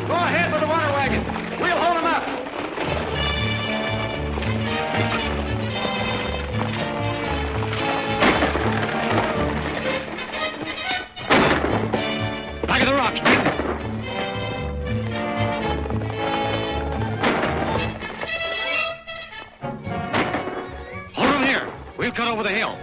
Go ahead with the water wagon. We'll hold him up. Back of the rocks, men. Hold him here. We'll cut over the hill.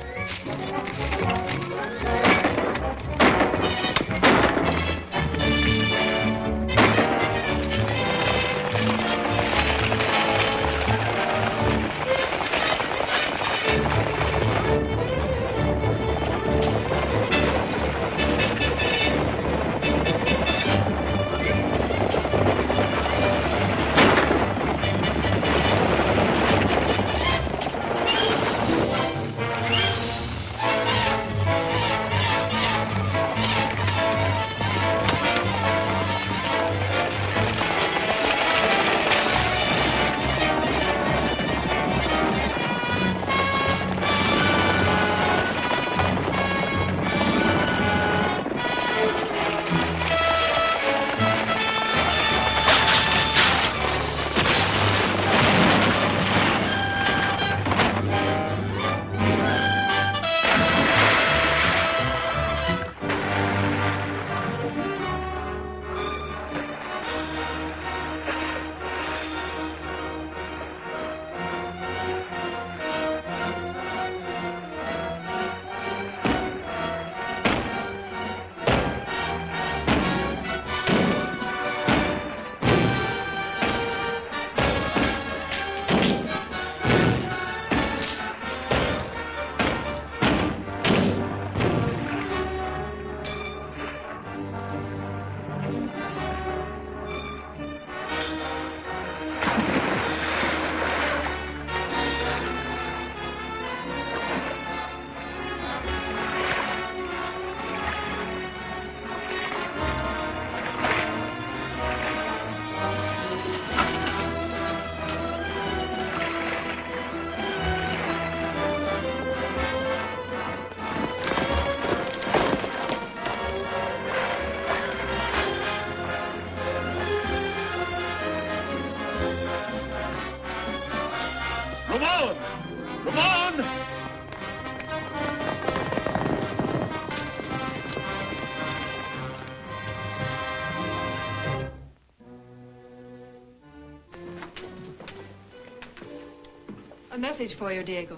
A message for you, Diego.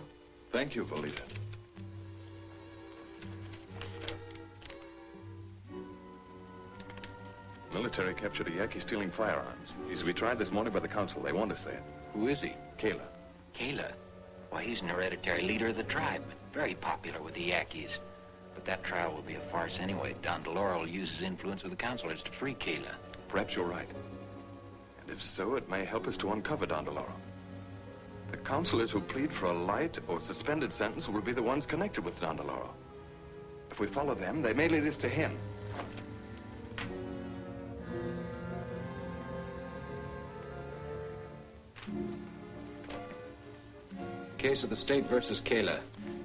Thank you, Volita. Military captured a Yaqui stealing firearms. He's to be tried this morning by the council. They want us there. Who is he? Kayla. Kayla? Why, he's an hereditary leader of the tribe. Very popular with the Yaquis. But that trial will be a farce anyway. Don DeLauro will use his influence with the councilors to free Kayla. Perhaps you're right. And if so, it may help us to uncover Don DeLauro. The councilors who plead for a light or suspended sentence will be the ones connected with Don DeLauro. If we follow them, they may lead us to him. Case of the state versus Kayla.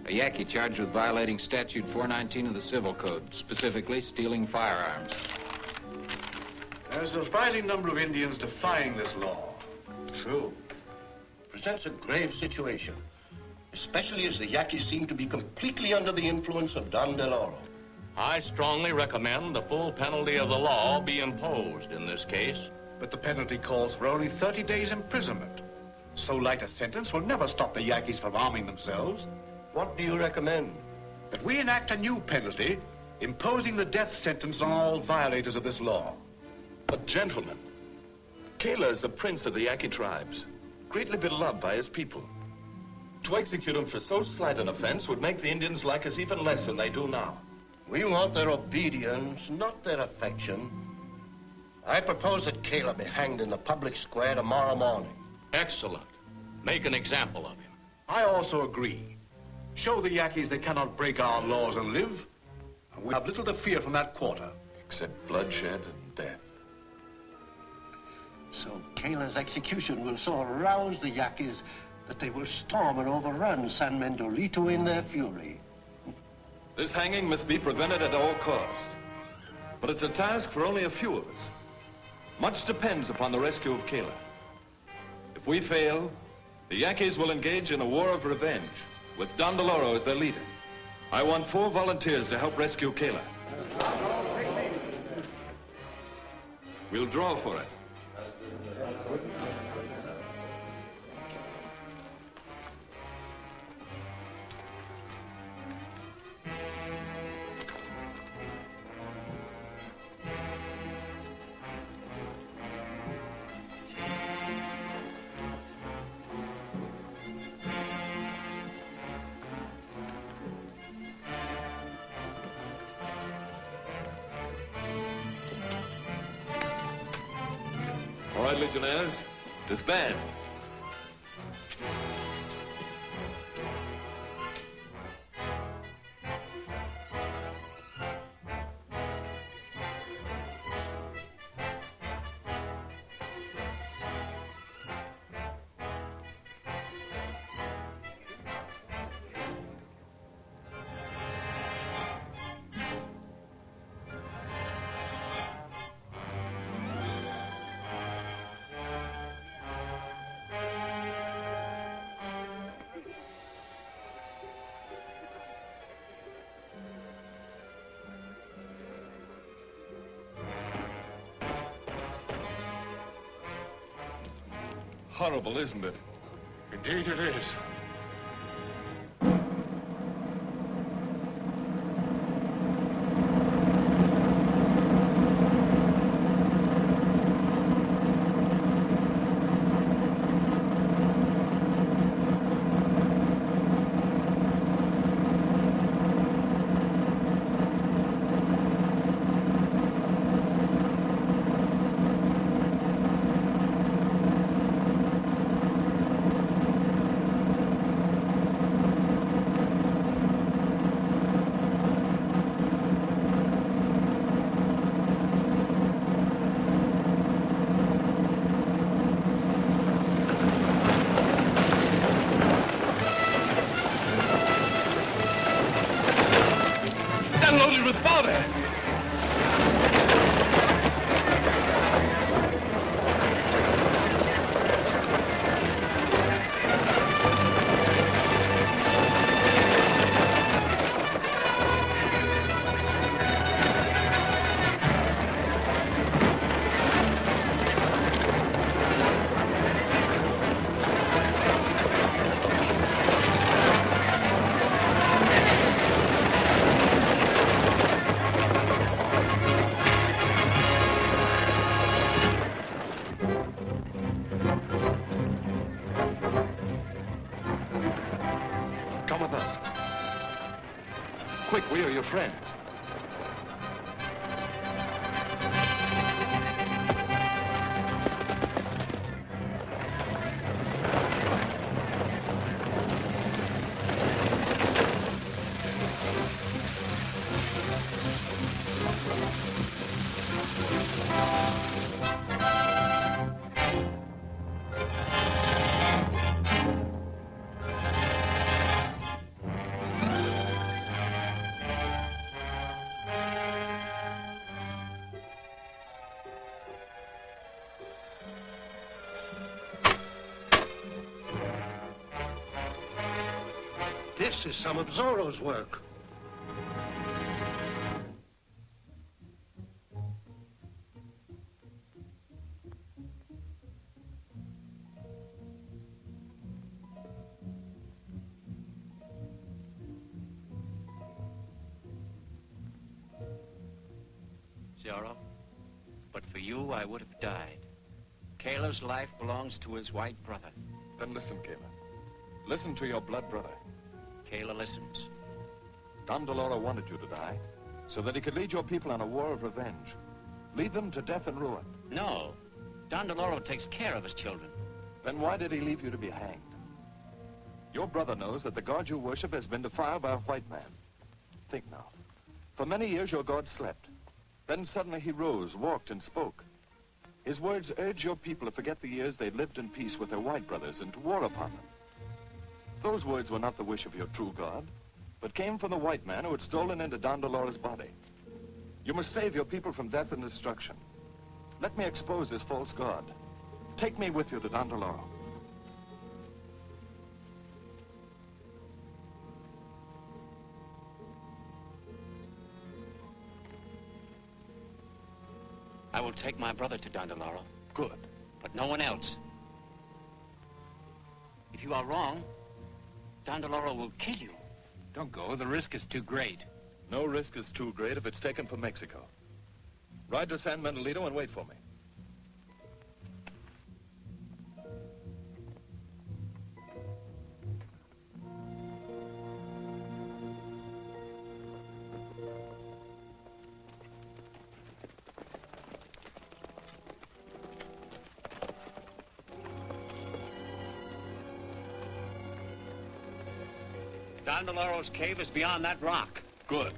A Yaqui charged with violating Statute 419 of the Civil Code, specifically stealing firearms. There's a surprising number of Indians defying this law. True. Presents a grave situation, especially as the Yaquis seem to be completely under the influence of Don DeLauro. I strongly recommend the full penalty of the law be imposed in this case. But the penalty calls for only 30 days imprisonment. So light a sentence will never stop the Yaquis from arming themselves. What do you recommend? That we enact a new penalty, imposing the death sentence on all violators of this law. But gentlemen, Kayla is the prince of the Yaqui tribes, greatly beloved by his people. To execute him for so slight an offense would make the Indians like us even less than they do now. We want their obedience, not their affection. I propose that Kayla be hanged in the public square tomorrow morning. Excellent. Make an example of him. I also agree. Show the Yaquis they cannot break our laws and live, and we have little to fear from that quarter. Except bloodshed and death. So Kayla's execution will so arouse the Yaquis that they will storm and overrun San Mendolito in their fury. This hanging must be prevented at all cost. But it's a task for only a few of us. Much depends upon the rescue of Kayla. If we fail, the Yankees will engage in a war of revenge, with Don DeLauro as their leader. I want 4 volunteers to help rescue Kayla. We'll draw for it. All right, Legionnaires, disband. Horrible, isn't it? Indeed it is. Loaded with powder. Come with us. Quick, we are your friends. This is some of Zorro's work. Zorro, but for you, I would have died. Kayla's life belongs to his white brother. Then listen, Kayla. Listen to your blood brother. Kayla listens. Don DeLauro wanted you to die so that he could lead your people on a war of revenge. Lead them to death and ruin. No. Don DeLauro takes care of his children. Then why did he leave you to be hanged? Your brother knows that the God you worship has been defiled by a white man. Think now. For many years your God slept. Then suddenly he rose, walked, and spoke. His words urged your people to forget the years they lived in peace with their white brothers and to war upon them. Those words were not the wish of your true God, but came from the white man who had stolen into Don DeLaura's body. You must save your people from death and destruction. Let me expose this false god. Take me with you to Don Doloro. I will take my brother to Don Doloro, Good. but no one else. If you are wrong, Don Doloro will kill you. Don't go. The risk is too great. No risk is too great if it's taken for Mexico. Ride to San Manuelito and wait for me. Don Doloro's cave is beyond that rock. Good.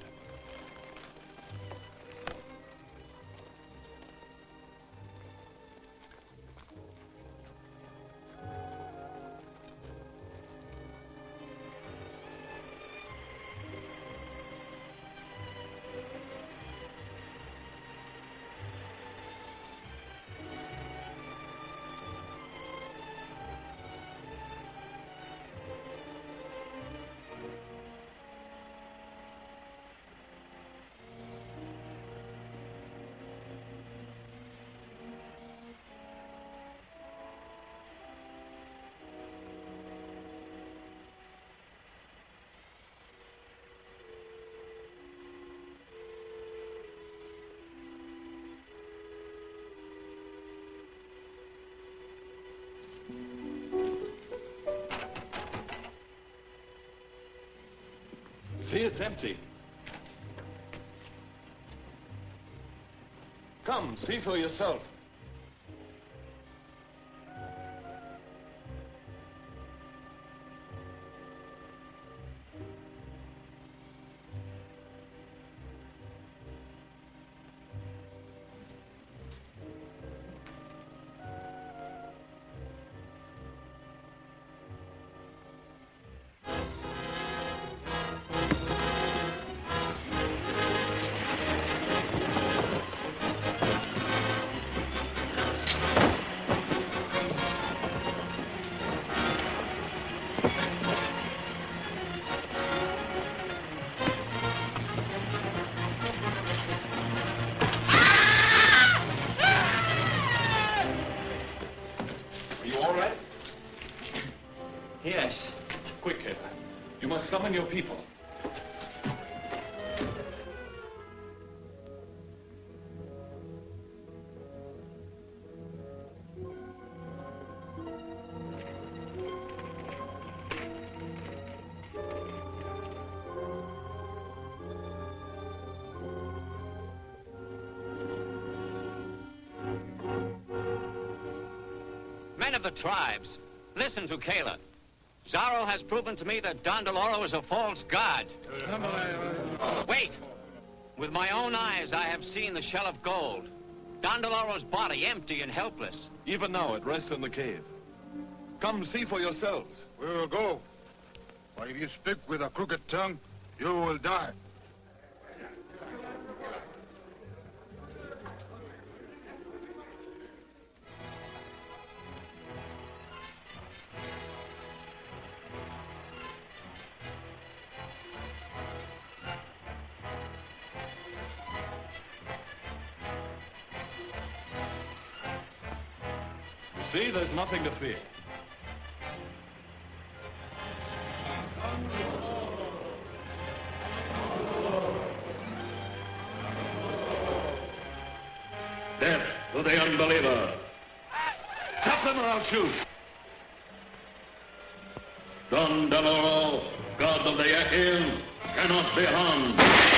See, it's empty. Come, see for yourself. Yes. Quick, Kayla. You must summon your people. Men of the tribes, listen to Kayla. Zorro has proven to me that Don Doloro is a false god. Wait! With my own eyes, I have seen the shell of gold. Don Doloro's body empty and helpless. Even now, it rests in the cave. Come see for yourselves. We will go. But if you speak with a crooked tongue, you will die. See, there's nothing to fear. Death to the unbeliever. Stop them or I'll shoot. Don Doloro, god of the Yaquis, cannot be harmed.